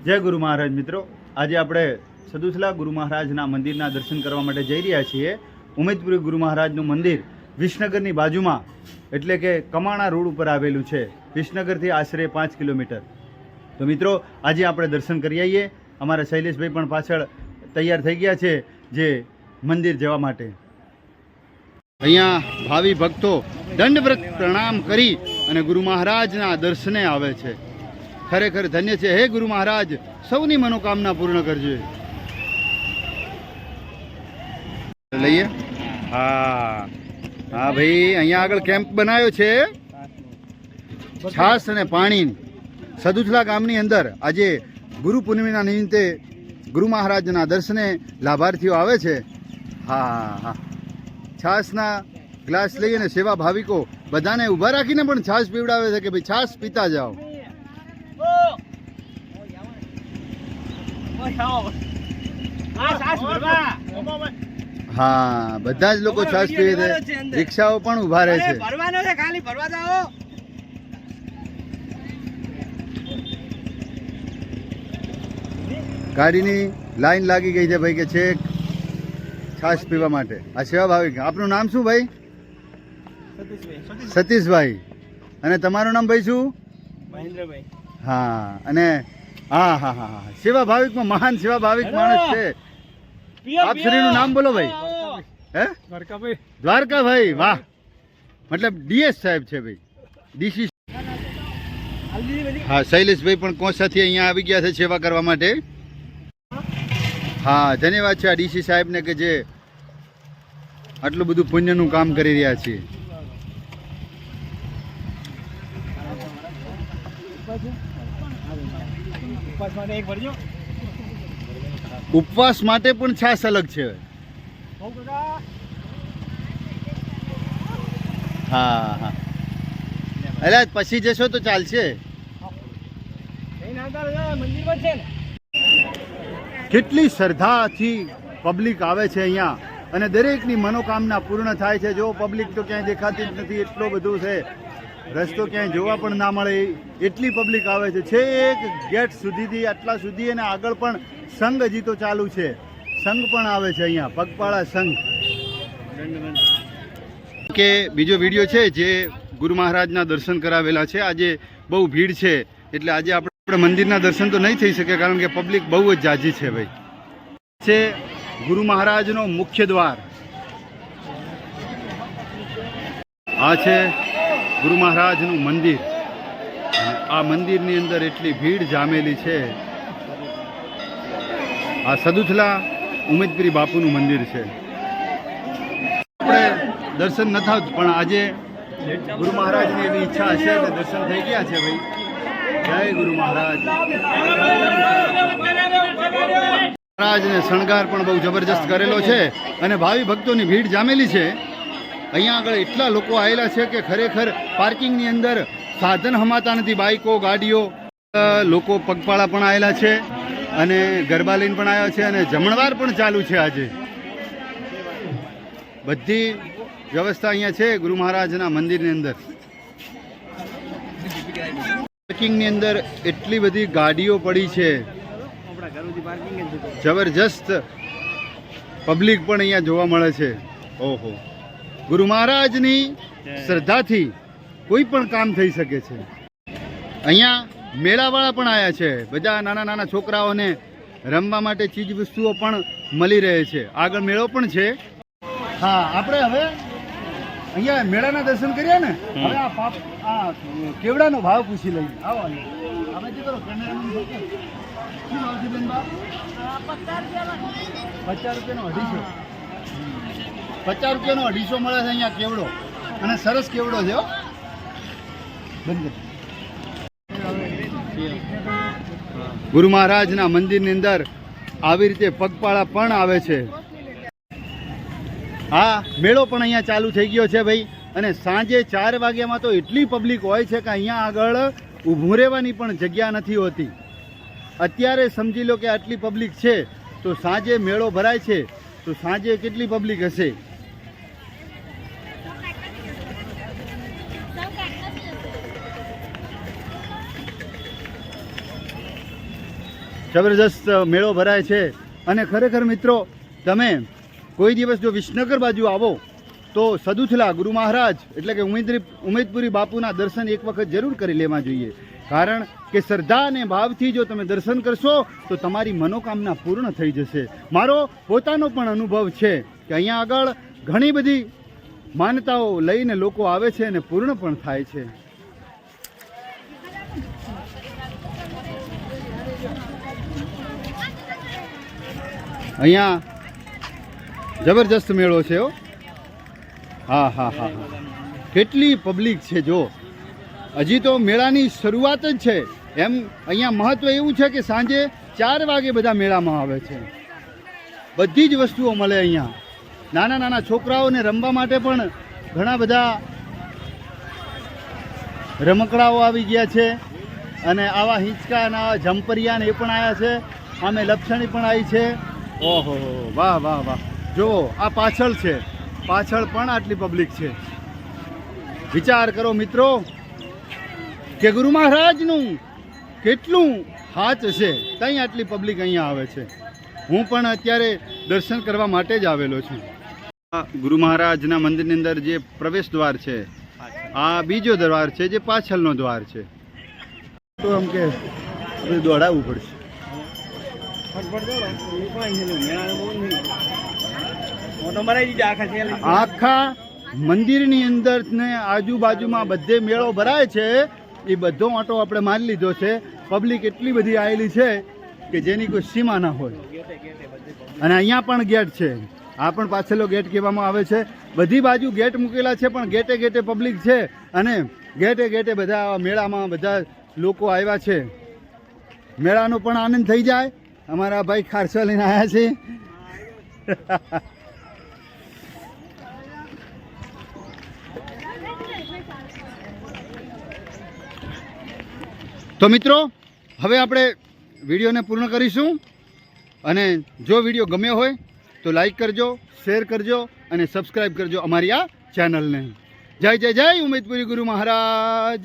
જય ગુરુ મહારાજ મિત્રો, આજે આપણે સદુસલા ગુરુ મહારાજના મંદિરના દર્શન કરવા માટે જઈ રહ્યા છીએ. ઉમેદપુરી ગુરુ મહારાજનું મંદિર વિસનગરની બાજુમાં એટલે કે કમાણા રોડ ઉપર આવેલું છે. વિસનગરથી આશરે 5 કિલોમીટર. તો મિત્રો આજે આપણે દર્શન કરી આવીએ. અમારા શૈલેષભાઈ પણ પાછળ તૈયાર થઈ ગયા છે જે મંદિર જવા માટે. અહીંયા ભાવિ ભક્તો દંડવત પ્રણામ કરી અને ગુરુ મહારાજના દર્શને આવે છે. ખરેખર ધન્ય છે. હે ગુરુ મહારાજ, સૌની મનોકામના પૂર્ણ કરજો. લઈએ. હા હા ભાઈ, અહીંયા આગળ કેમ્પ બનાવ્યો છે છાસ અને પાણી. સદુથલા ગામની અંદર આજે ગુરુ પૂર્ણિમાના નિમિત્તે ગુરુ મહારાજના દર્શને લાભાર્થીઓ આવે છે. હા હા, છાસના ગ્લાસ લઈ અને સેવા ભાવિકો બધાને ઊભા રાખીને પણ છાસ પીવડાવે છે કે ભાઈ છાસ પીતા જાઓ. હા, બધા જ લોકો છાસ પીવે છે. રિક્ષાઓ પણ ઉભા રહે છે. ગાડીની લાઈન લાગી ગઈ છે ભાઈ કે છે છાસ પીવા માટે. આ સેવા ભાવિક. આપનું નામ શું ભાઈ? સતીશભાઈ. અને તમારું નામ ભાઈ શું? મહેન્દ્રભાઈ. હા, અને હા હા હા હા, સેવા ભાવિકમાં મહાન સેવા ભાવિક માણસ છે. આપ શ્રીનું નામ બોલો ભાઈ. હે? દ્વારકાભાઈ. દ્વારકાભાઈ. વાહ, મતલબ ડીએસ સાહેબ છે ભાઈ, ડીસી. હા, શૈલેષભાઈ પણ કોસાથી અહીંયા આવી ગયા છે સેવા કરવા માટે. હા, ધન્યવાદ છે આ ડીસી સાહેબને કે જે આટલું બધું પુણ્યનું કામ કરી રહ્યા છે. ઉપવાસ માટે પણ છાસ અલગ છે. હા હા, અરે પછી જશો તો ચાલશે. કેટલી શ્રદ્ધાથી પબ્લિક આવે છે અહીંયા અને દરેકની મનોકામના પૂર્ણ થાય છે. જો પબ્લિક તો ક્યાંય દેખાતી જ નથી, એટલો બધું છે. રસ્તો ક્યાંય જોવા પણ ના મળે એટલી પબ્લિક આવે છે. છેક ગેટ સુધીથી આટલા સુધી, અને આગળ પણ સંઘ હજી તો ચાલુ છે. સંઘ પણ આવે છે અહીંયા, પગપાળા સંઘ. કે બીજો વિડીયો છે જે ગુરુ મહારાજના દર્શન કરાવેલા છે. આજે બહુ ભીડ છે એટલે આજે આપણે મંદિરના દર્શન તો નહીં થઈ શકે કારણ કે પબ્લિક બહુ જ જાજી છે ભાઈ. છે ગુરુ મહારાજનો મુખ્ય દ્વાર. આ છે ગુરુ મહારાજનું મંદિર. આ મંદિરની અંદર એટલી ભીડ જામેલી છે. આ સદુથલા ઉમેદપુરી બાપુનું મંદિર છે. આપણે દર્શન ન થાત પણ આજે ગુરુ મહારાજની એવી ઈચ્છા હશે કે દર્શન થઈ ગયા છે ભાઈ. જય ગુરુ મહારાજ. મહારાજને શણગાર પણ બહુ જબરજસ્ત કરેલો છે અને ભાવિ ભક્તોની ભીડ જામેલી છે. અહીંયા આગળ એટલા લોકો આવેલા છે કે ખરેખર પાર્કિંગની અંદર સાધન હમાતા નથી. બાઇકો, ગાડીઓ, લોકો પગપાળા પણ આવેલા છે અને ગરબા લઈને પણ આવ્યા છે અને જમણવાર પણ ચાલુ છે. આજે બધી વ્યવસ્થા અહીંયા છે ગુરુ મહારાજના મંદિરની અંદર. પાર્કિંગની અંદર એટલી બધી ગાડીઓ પડી છે. જબરજસ્ત પબ્લિક પણ અહીંયા જોવા મળે છે. ઓહો, ગુરુ મહારાજની શ્રદ્ધાથી કોઈ પણ કામ થઈ શકે છે. અહીંયા મેળાવાળા પણ આવ્યા છે. બધા નાના નાના છોકરાઓને રમવા માટે ચીજ વસ્તુઓ પણ મળી રહે છે. આગળ મેળો પણ છે. હા, આપણે હવે અહીંયા મેળાના દર્શન કર્યા ને, હવે આ કેવડાનો ભાવ પૂછી લઈએ. આવો આપણે જે કરો કેમેરામેન શું ભાવ છે બેન બા? 50 રૂપિયાનો 250. 50 રૂપિયાનો 250 મળે છે અહીંયા કેવડો, અને સરસ કેવડો છે. બંધ. ગુરુ મહારાજના મંદિરની અંદર આવી રીતે પગપાળા પણ આવે છે. હા, મેળો પણ અહીંયા ચાલુ થઈ ગયો છે ભાઈ. અને સાંજે 4 વાગ્યામાં તો એટલી પબ્લિક હોય છે કે અહીંયા આગળ ઊભું રહેવાની પણ જગ્યા નથી હોતી. અત્યારે સમજી લો કે આટલી પબ્લિક છે તો સાંજે મેળો ભરાય છે તો સાંજે કેટલી પબ્લિક હશે. જબરજસ્ત મેળો ભરાય છે. અને ખરેખર મિત્રો તમે કોઈ દિવસ જો વિસનગર બાજુ આવો તો સદુથલા ગુરુ મહારાજ એટલે કે ઉમેદપુરી બાપુના દર્શન એક વખત જરૂર કરી લેવા જોઈએ. કારણ કે શ્રદ્ધા અને ભાવથી જો તમે દર્શન કરશો તો તમારી મનોકામના પૂર્ણ થઈ જશે. મારો પોતાનો પણ અનુભવ છે કે અહીંયા આગળ ઘણી બધી માન્યતાઓ લઈને લોકો આવે છે અને પૂર્ણ પણ થાય છે. અહીંયા જબરજસ્ત મેળો છે. હા હા હા હા, કેટલી પબ્લિક છે જો. હજી તો મેળાની શરૂઆત જ છે. એમ અહીંયા મહત્વ એવું છે કે સાંજે 4 વાગે બધા મેળામાં આવે છે. બધી જ વસ્તુઓ મળે અહીંયા. નાના નાના છોકરાઓને રમવા માટે પણ ઘણા બધા રમકડાઓ આવી ગયા છે. અને આવા હિંચકા અને આવા જમ્પરિયા ને એ પણ આવ્યા છે. આમે લપસણી પણ આવી છે. ઓહો વાહ વાહ વાહ, જુઓ આ પાછળ છે, પાછળ પણ આટલી પબ્લિક છે. વિચાર કરો મિત્રો કે ગુરુ મહારાજનું કેટલું હાથ છે, ત્યાં આટલી પબ્લિક અહીંયા આવે છે. હું પણ અત્યારે દર્શન કરવા માટે જ આવેલો છું. ગુરુ મહારાજના મંદિરની અંદર જે પ્રવેશ દ્વાર છે, આ બીજો દ્વાર છે જે પાછળનો દ્વાર છે. તો એમ કે દોડાવવું પડશે. આખા મંદિરની અંદર ને આજુબાજુમાં બધે મેળો ભરાય છે. એ બધો ઓટો આપણે મારી લીધો છે. પબ્લિક એટલી બધી આવેલી છે કે જેની કોઈ સીમા ના હોય. અને અહીંયા પણ ગેટ છે. આ પણ પાછળનો ગેટ કહેવામાં આવે છે. બધી બાજુ ગેટ મૂકેલા છે પણ ગેટે ગેટે પબ્લિક છે. અને ગેટે ગેટે બધા મેળામાં બધા લોકો આવ્યા છે. મેળાનો પણ આનંદ થઈ જાય. અમારા ભાઈ ખારસા લઈને આવ્યા છે. તો મિત્રો હવે આપણે વિડીયોને પૂર્ણ કરીશું. અને જો વિડીયો ગમ્યો હોય તો લાઈક કરજો, શેર કરજો અને સબસ્ક્રાઈબ કરજો અમારી આ ચેનલને. જય જય જય ઉમેદપુરી ગુરુ મહારાજ.